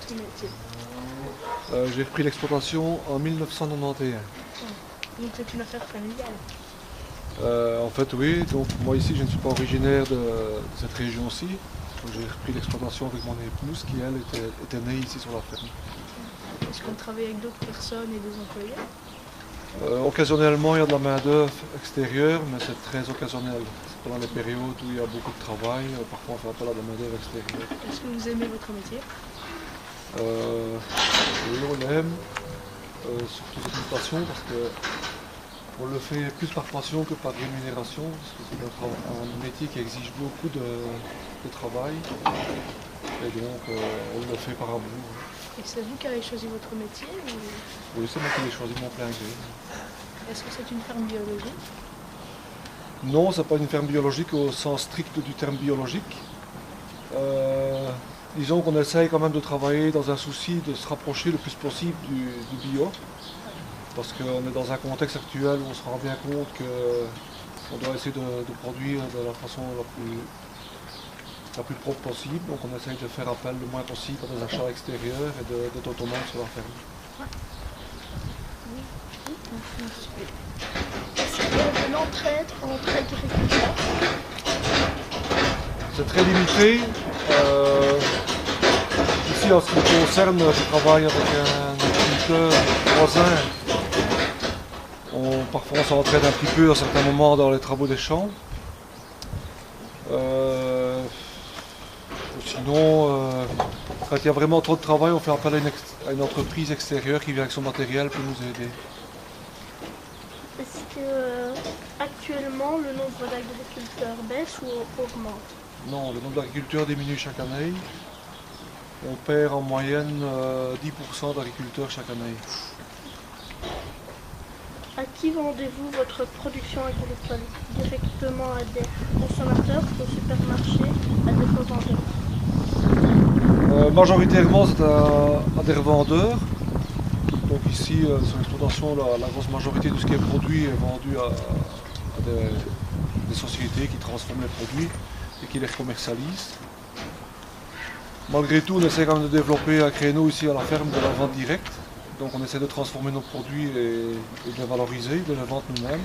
votre métier? J'ai repris l'exploitation en 1991. Donc c'est une affaire familiale. En fait, oui. Donc moi ici, je ne suis pas originaire de cette région-ci. J'ai repris l'exploitation avec mon épouse qui, elle, était née ici sur la ferme. Est-ce qu'on travaille avec d'autres personnes et des employés? Occasionnellement, il y a de la main-d'œuvre extérieure, mais c'est très occasionnel. C'est pendant les périodes où il y a beaucoup de travail. Parfois, on fait appel à de la main-d'œuvre extérieure. Est-ce que vous aimez votre métier? Oui, on l'aime. Surtout c'est une passion parce que on le fait plus par passion que par rémunération. Parce que c'est un métier qui exige beaucoup de travail. Et donc, on le fait par amour. Et c'est vous qui avez choisi votre métier ou... Oui, c'est moi qui l'ai choisi de mon plein gré. Est-ce que c'est une ferme biologique? Non, c'est pas une ferme biologique au sens strict du terme biologique. Disons qu'on essaye quand même de travailler dans un souci de se rapprocher le plus possible du bio. Parce qu'on est dans un contexte actuel où on se rend bien compte qu'on doit essayer de produire de la façon la plus propre possible. Donc on essaye de faire appel le moins possible à des achats extérieurs et d'être autonome sur la ferme. Est-ce qu'il y a de l'entraide entre agriculteurs? C'est très limité. Ici, en ce qui me concerne, je travaille avec un agriculteur voisin. Parfois, on s'entraide un petit peu à certains moments dans les travaux des champs. Sinon, quand il y a vraiment trop de travail, on fait appel à une entreprise extérieure qui vient avec son matériel pour nous aider. Est-ce que actuellement le nombre d'agriculteurs baisse ou augmente? Non, le nombre d'agriculteurs diminue chaque année. On perd en moyenne 10% d'agriculteurs chaque année. À qui vendez-vous votre production agricole? Directement à des consommateurs, au supermarché, à des revendeurs? Majoritairement, c'est à des revendeurs. Donc ici, sur l'exploitation, la grosse majorité de ce qui est produit est vendu à des sociétés qui transforment les produits et qui les commercialisent. Malgré tout, on essaie quand même de développer un créneau ici à la ferme de la vente directe. Donc on essaie de transformer nos produits et de les valoriser, de les vendre nous-mêmes.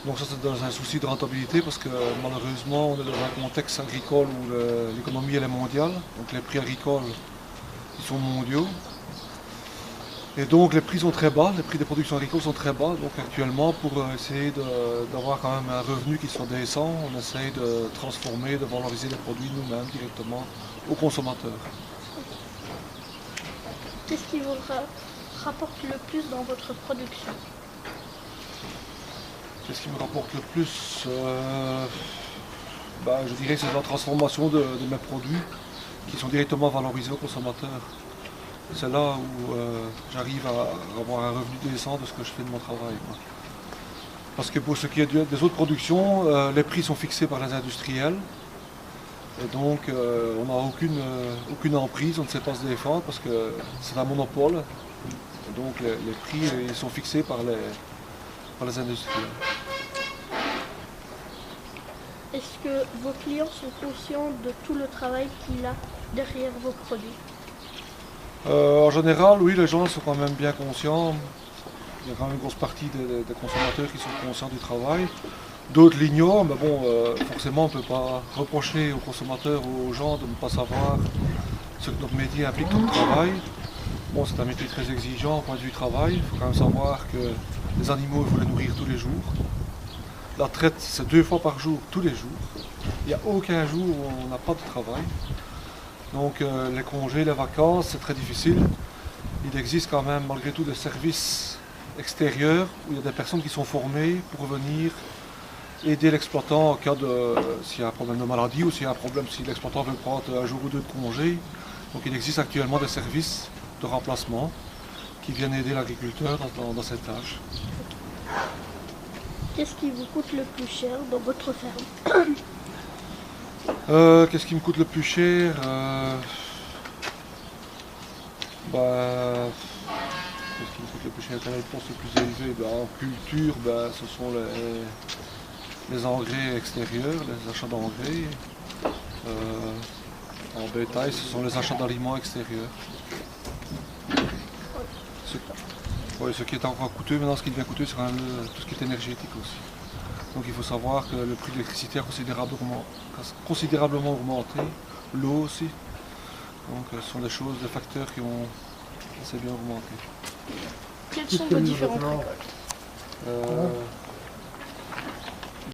Donc ça c'est dans un souci de rentabilité parce que malheureusement on est dans un contexte agricole où l'économie elle est mondiale. Donc les prix agricoles ils sont mondiaux. Et donc les prix sont très bas, les prix des productions agricoles sont très bas. Donc actuellement pour essayer d'avoir quand même un revenu qui soit décent, on essaye de transformer, de valoriser les produits nous-mêmes directement aux consommateurs. Qu'est-ce qui vous rapporte le plus dans votre production? Qu'est-ce qui me rapporte le plus je dirais que c'est la transformation de mes produits qui sont directement valorisés aux consommateurs. C'est là où j'arrive à avoir un revenu décent de ce que je fais de mon travail. Parce que pour ce qui est des autres productions, les prix sont fixés par les industriels. Et donc on n'a aucune emprise, on ne sait pas se défendre parce que c'est un monopole. Et donc les prix ils sont fixés par les industriels. Est-ce que vos clients sont conscients de tout le travail qu'il y a derrière vos produits? En général, oui, les gens sont quand même bien conscients. Il y a quand même une grosse partie des consommateurs qui sont conscients du travail. D'autres l'ignorent, mais bon, forcément, on ne peut pas reprocher aux consommateurs ou aux gens de ne pas savoir ce que notre métier implique comme travail. Bon, c'est un métier très exigeant au point de vue travail. Il faut quand même savoir que les animaux, il faut les nourrir tous les jours. La traite, c'est 2 fois par jour, tous les jours. Il n'y a aucun jour où on n'a pas de travail. Donc les congés, les vacances, c'est très difficile. Il existe quand même malgré tout des services extérieurs où il y a des personnes qui sont formées pour venir aider l'exploitant en cas s'il y a un problème de maladie ou s'il y a un problème, si l'exploitant veut prendre un jour ou deux de congé. Donc il existe actuellement des services de remplacement qui viennent aider l'agriculteur dans cette tâche. Qu'est-ce qui vous coûte le plus cher dans votre ferme? Qu'est-ce qui me coûte le plus cher? Qu'est-ce qui me coûte le plus cher? Quelle est la dépense le plus élevée? En culture, ce sont les engrais extérieurs, les achats d'engrais. en bétail, ce sont les achats d'aliments extérieurs. Ce qui est encore coûteux, maintenant ce qui devient coûteux, c'est quand même tout ce qui est énergétique aussi. Donc il faut savoir que le prix de l'électricité a considérablement augmenté, l'eau aussi. Donc ce sont des choses, des facteurs qui ont assez bien augmenté. Quelles sont vos différentes récoltes?